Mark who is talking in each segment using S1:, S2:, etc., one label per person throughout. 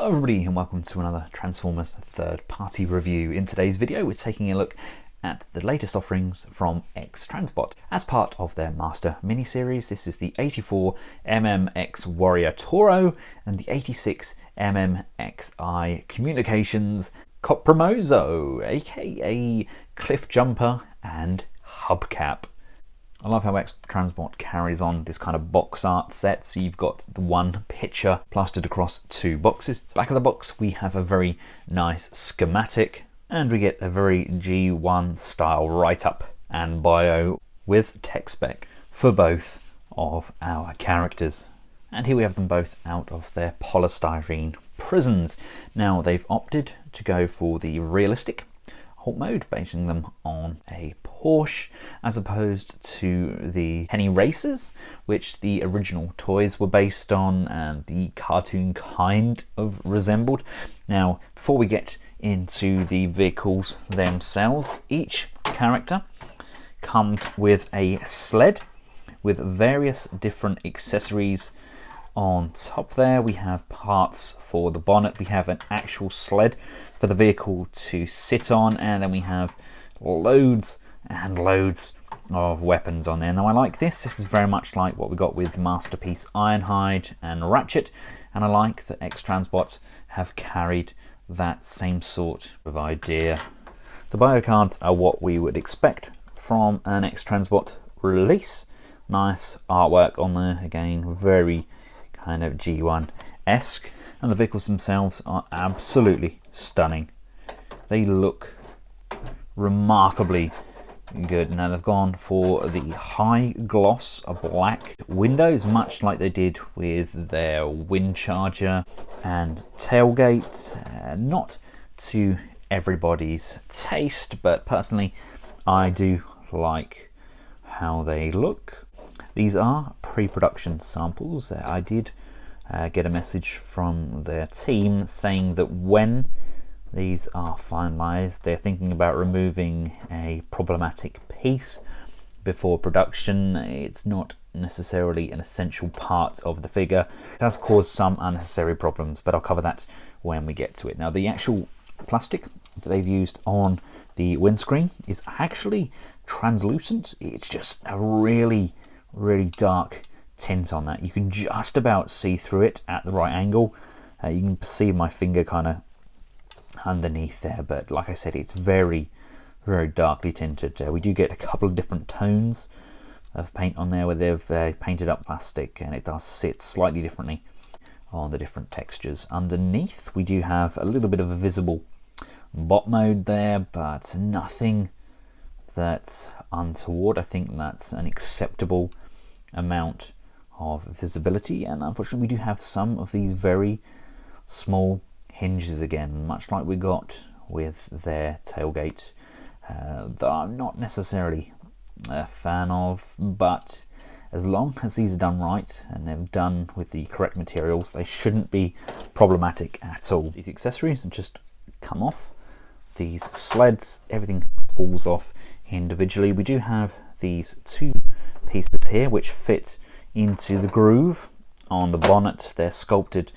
S1: Hello everybody and welcome to another Transformers third-party review. In today's video we're taking a look at the latest offerings from X-Transbot. As part of their Master miniseries, this is the 84mm X Warrior TORO and the 86mm XI Communications COPRIMOZZO, aka Cliffjumper and Hubcap. I love how X-Transbot carries on this kind of box art set, so you've got the one picture plastered across two boxes. Back of the box we have a very nice schematic and we get a very G1 style write-up and bio with tech spec for both of our characters. And here we have them both out of their polystyrene prisons. Now they've opted to go for the realistic Hulk mode, basing them on a Porsche as opposed to the penny racers, which the original toys were based on and the cartoon kind of resembled. Now, before we get into the vehicles themselves, each character comes with a sled with various different accessories on top there. We have parts for the bonnet, we have an actual sled for the vehicle to sit on, and then we have loads and loads of weapons on there. Now I like this. This is very much like what we got with Masterpiece Ironhide and Ratchet, and I like that X-Transbots have carried that same sort of idea. The bio cards are what we would expect from an X-Transbot release. Nice artwork on there, again very kind of G1-esque, and the vehicles themselves are absolutely stunning. They look remarkably good. Now they've gone for the high gloss black windows, much like they did with their Windcharger and tailgate. Not to everybody's taste, but personally I do like how they look. These are pre-production samples. I did get a message from their team saying that when these are finalized, they're thinking about removing a problematic piece before production. It's not necessarily an essential part of the figure. It has caused some unnecessary problems, but I'll cover that when we get to it. Now, the actual plastic that they've used on the windscreen is actually translucent. It's just a really dark tint on that. You can just about see through it at the right angle. You can see my finger kind of underneath there, but like I said, it's very darkly tinted. We do get a couple of different tones of paint on there where they've painted up plastic, and it does sit slightly differently on the different textures. Underneath we do have a little bit of a visible bot mode there, but nothing that's untoward. I think that's an acceptable amount of visibility, and unfortunately we do have some of these very small hinges again, much like we got with their tailgate, that I'm not necessarily a fan of, but as long as these are done right and they're done with the correct materials, they shouldn't be problematic at all. These accessories just come off. These sleds, everything pulls off individually. We do have these two pieces here which fit into the groove on the bonnet. They're sculpted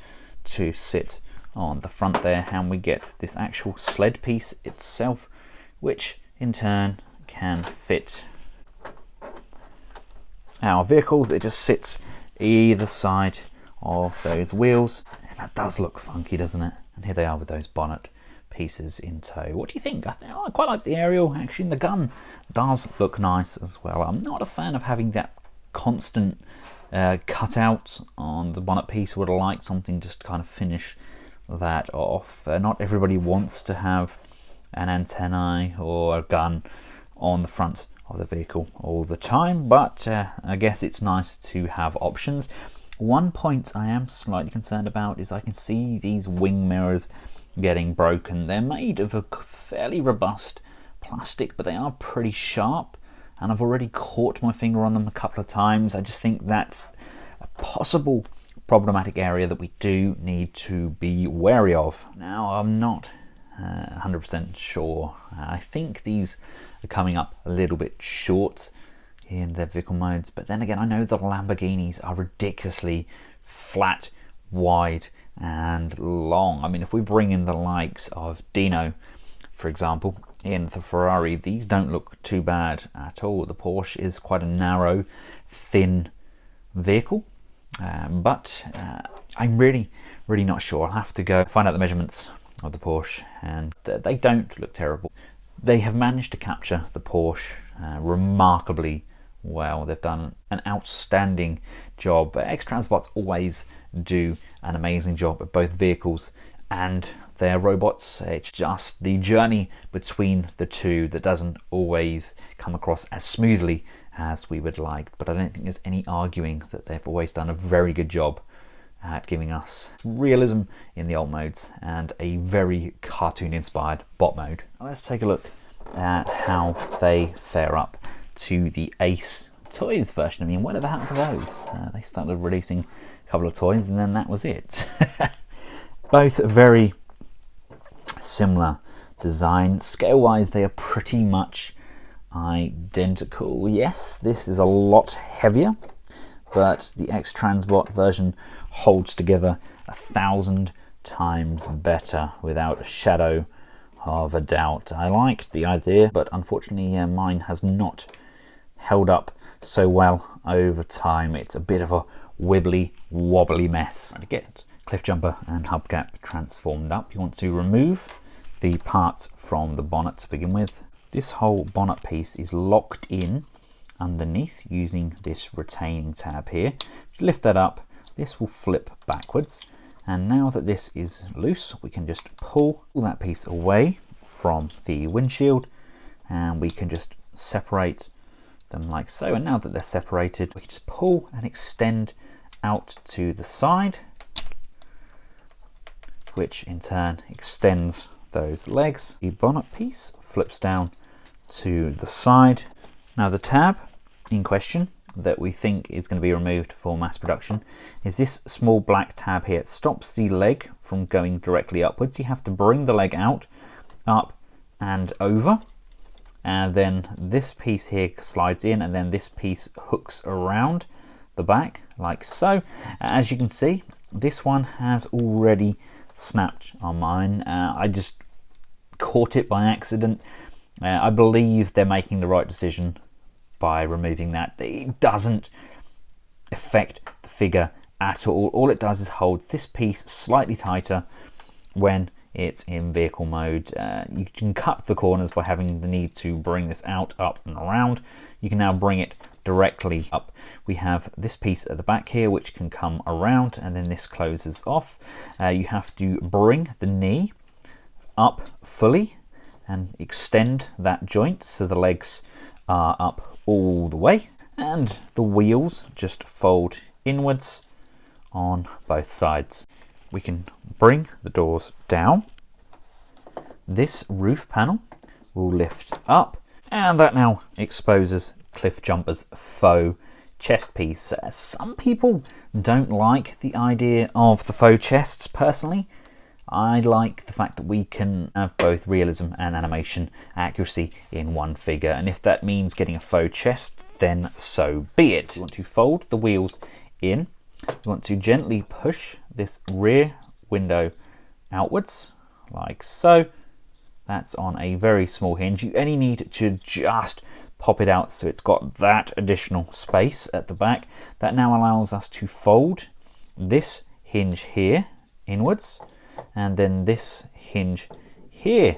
S1: to sit on the front there, and we get this actual sled piece itself, which in turn can fit our vehicles. It just sits either side of those wheels, and that does look funky, doesn't it? And here they are with those bonnet pieces in tow. What do you think? I quite like the aerial action. The gun does look nice as well. I'm not a fan of having that constant cutout on the bonnet piece. Would have liked something just to kind of finish that off. Not everybody wants to have an antennae or a gun on the front of the vehicle all the time, but I guess it's nice to have options. One point I am slightly concerned about is I can see these wing mirrors getting broken. They're made of a fairly robust plastic, but they are pretty sharp, and I've already caught my finger on them a couple of times. I just think that's a possible problematic area that we do need to be wary of. Now, I'm not 100% sure. I think these are coming up a little bit short in their vehicle modes, but then again, I know the Lamborghinis are ridiculously flat, wide and long. I mean, if we bring in the likes of Dino, for example, in the Ferrari, these don't look too bad at all. The Porsche is quite a narrow, thin vehicle, but I'm really not sure. I'll have to go find out the measurements of the Porsche, and they don't look terrible. They have managed to capture the Porsche remarkably well. They've done an outstanding job. X-Transbots always do an amazing job at both vehicles and their robots. It's just the journey between the two that doesn't always come across as smoothly as we would like, but I don't think there's any arguing that they've always done a very good job at giving us realism in the alt modes and a very cartoon inspired bot mode. Let's take a look at how they fare up to the Ace Toys version. I mean, whatever happened to those? They started releasing a couple of toys and then that was it. Both very similar design. Scale wise, they are pretty much identical. Yes, this is a lot heavier, but the X-Transbot version holds together 1,000 times better without a shadow of a doubt. I liked the idea, but unfortunately mine has not held up so well over time. It's a bit of a wibbly wobbly mess. To get Cliffjumper and Hubcap transformed up, you want to remove the parts from the bonnet to begin with. This whole bonnet piece is locked in underneath using this retaining tab here. To lift that up, this will flip backwards, and now that this is loose, we can just pull that piece away from the windshield and we can just separate them like so. And now that they're separated, we can just pull and extend out to the side, which in turn extends those legs. The bonnet piece flips down to the side. Now the tab in question that we think is going to be removed for mass production is this small black tab here. It stops the leg from going directly upwards. You have to bring the leg out, up and over, and then this piece here slides in, and then this piece hooks around the back like so. As you can see, this one has already snapped on mine. I just caught it by accident. I believe they're making the right decision by removing that. It doesn't affect the figure at all. All it does is hold this piece slightly tighter when it's in vehicle mode. You can cut the corners by having the need to bring this out, up and around. You can now bring it directly up. We have this piece at the back here which can come around, and then this closes off. You have to bring the knee up fully and extend that joint so the legs are up all the way, and the wheels just fold inwards on both sides. We can bring the doors down. This roof panel will lift up, and that now exposes Cliffjumper's faux chest piece. Some people don't like the idea of the faux chests. Personally, I like the fact that we can have both realism and animation accuracy in one figure, and if that means getting a faux chest, then so be it. You want to fold the wheels in. You want to gently push this rear window outwards like so. That's on a very small hinge. You only need to just pop it out so it's got that additional space at the back. That now allows us to fold this hinge here inwards, and then this hinge here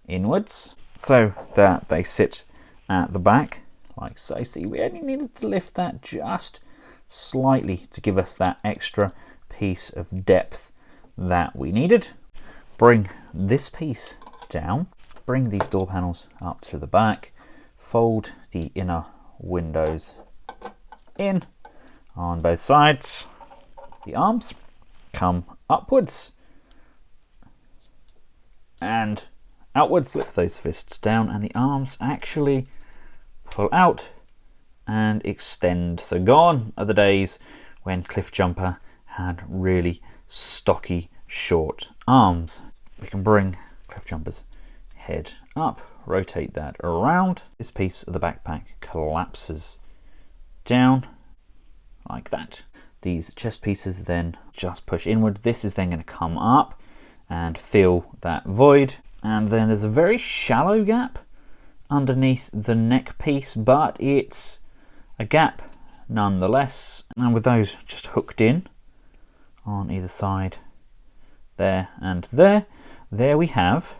S1: inwards, so that they sit at the back like so. See, we only needed to lift that just slightly to give us that extra piece of depth that we needed. Bring this piece down, bring these door panels up to the back, fold the inner windows in on both sides. The arms come upwards and outwards. Slip those fists down, and the arms actually pull out and extend. So gone are the days when Cliffjumper had really stocky short arms. We can bring Cliffjumper's head up, rotate that around. This piece of the backpack collapses down like that. These chest pieces then just push inward. This is then going to come up and fill that void. And then there's a very shallow gap underneath the neck piece, but it's a gap nonetheless. And with those just hooked in on either side, there and there, there we have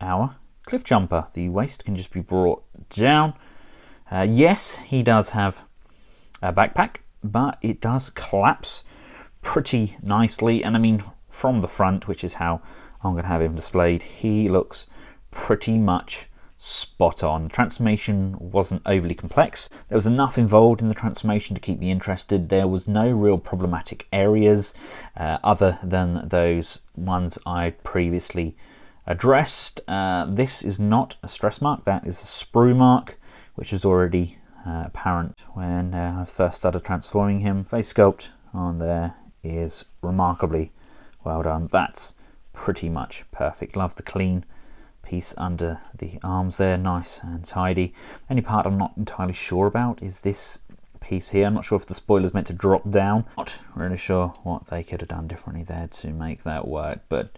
S1: our Cliffjumper. The waist can just be brought down. Yes, he does have a backpack, but it does collapse pretty nicely. And I mean, from the front, which is how I'm going to have him displayed, he looks pretty much spot on. The transformation wasn't overly complex. There was enough involved in the transformation to keep me interested. There was no real problematic areas other than those ones I previously addressed. This is not a stress mark, that is a sprue mark, which was already apparent when I first started transforming him. Face sculpt on there is remarkably well done. That's pretty much perfect. Love the clean piece under the arms there, nice and tidy. Any part I'm not entirely sure about is this piece here. I'm not sure if the spoiler's meant to drop down. Not really sure what they could have done differently there to make that work, but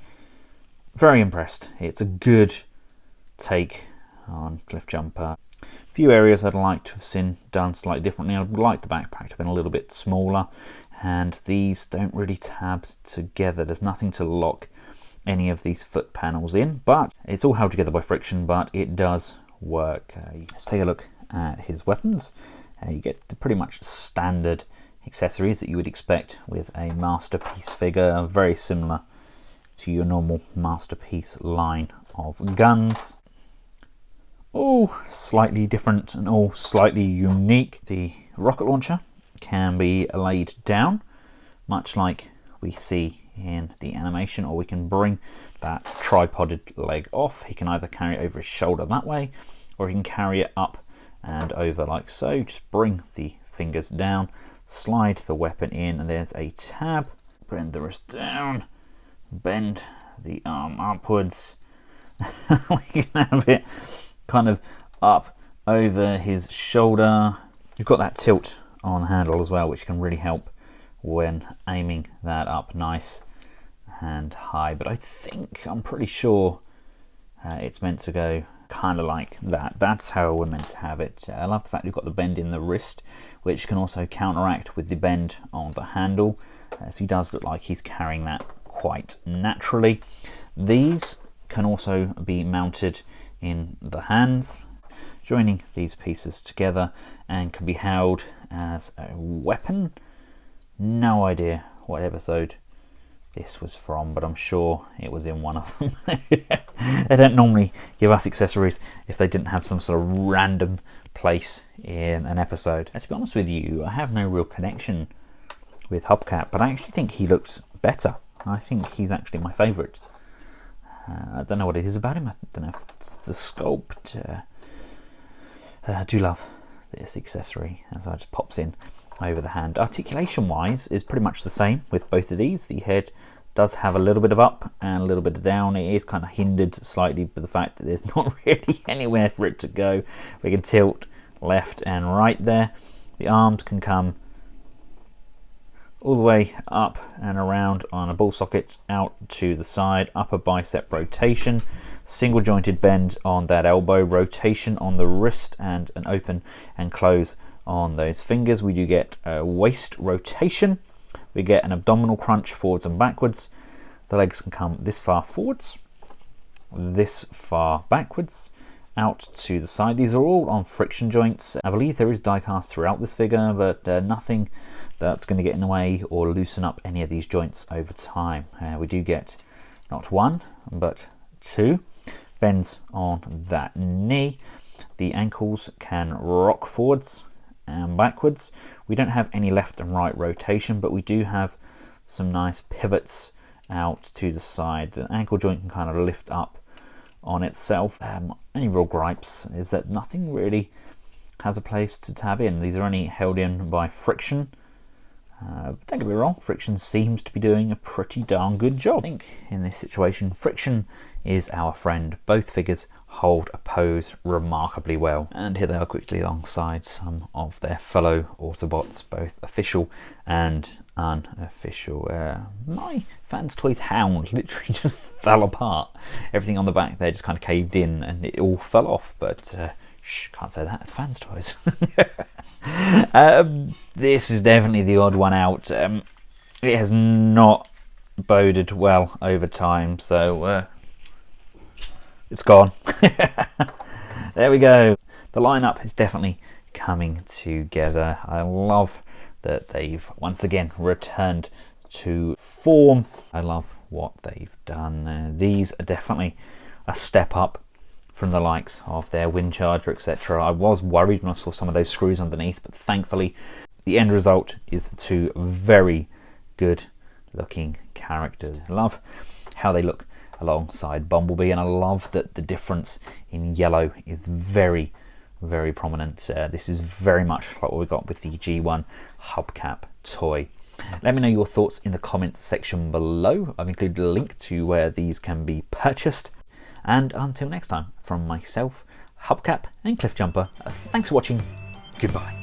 S1: very impressed. It's a good take on Cliffjumper. A few areas I'd like to have seen done slightly differently. I'd like the backpack to have been a little bit smaller, and these don't really tab together. There's nothing to lock any of these foot panels in, but it's all held together by friction, but it does work. Let's take a look at his weapons. You get the pretty much standard accessories that you would expect with a masterpiece figure, very similar to your normal masterpiece line of guns. All slightly different and all slightly unique. The rocket launcher can be laid down, much like we see in the animation, or we can bring that tripoded leg off. He can either carry it over his shoulder that way, or he can carry it up and over like so. Just bring the fingers down, slide the weapon in, and there's a tab. Bend the wrist down, bend the arm upwards. We can have it kind of up over his shoulder. You've got that tilt on handle as well, which can really help when aiming that up nice and high. But I think, I'm pretty sure it's meant to go kind of like that. That's how we're meant to have it. I love the fact we've got the bend in the wrist, which can also counteract with the bend on the handle. So he does look like he's carrying that quite naturally. These can also be mounted in the hands, joining these pieces together, and can be held as a weapon. No idea what episode this was from, but I'm sure it was in one of them. They don't normally give us accessories if they didn't have some sort of random place in an episode. And to be honest with you, I have no real connection with Hubcap, but I actually think he looks better. I think he's actually my favourite. I don't know what it is about him. I don't know if it's the sculpt. I do love this accessory as it just pops in over the hand. Articulation wise is pretty much the same with both of these. The head does have a little bit of up and a little bit of down. It is kind of hindered slightly by the fact that there's not really anywhere for it to go. We can tilt left and right there. The arms can come all the way up and around on a ball socket out to the side, upper bicep rotation, single jointed bend on that elbow, rotation on the wrist, and an open and close on those fingers. We do get a waist rotation. We get an abdominal crunch forwards and backwards. The legs can come this far forwards, this far backwards, out to the side. These are all on friction joints. I believe there is die cast throughout this figure, but nothing that's going to get in the way or loosen up any of these joints over time. We do get not one, but two bends on that knee. The ankles can rock forwards and backwards. We don't have any left and right rotation, but we do have some nice pivots out to the side. The ankle joint can kind of lift up on itself. Any real gripes is that nothing really has a place to tab in. These are only held in by friction. Don't get me wrong, friction seems to be doing a pretty darn good job. I think in this situation, friction is our friend. Both figures hold a pose remarkably well. And here they are quickly alongside some of their fellow Autobots, both official and unofficial. My Fans Toys Hound literally just fell apart. Everything on the back there just kind of caved in and it all fell off, but shh, can't say that, it's Fans Toys. This is definitely the odd one out. It has not boded well over time, so it's gone. There we go. The lineup is definitely coming together. I love that they've once again returned to form. I love what they've done. These are definitely a step up from the likes of their wind charger, etc. I was worried when I saw some of those screws underneath, but thankfully the end result is two very good looking characters. I love how they look alongside Bumblebee, and I love that the difference in yellow is very, very prominent. This is very much like what we got with the G1 Hubcap toy. Let me know your thoughts in the comments section below. I've included a link to where these can be purchased. And until next time, from myself, Hubcap and Cliffjumper, thanks for watching. Goodbye.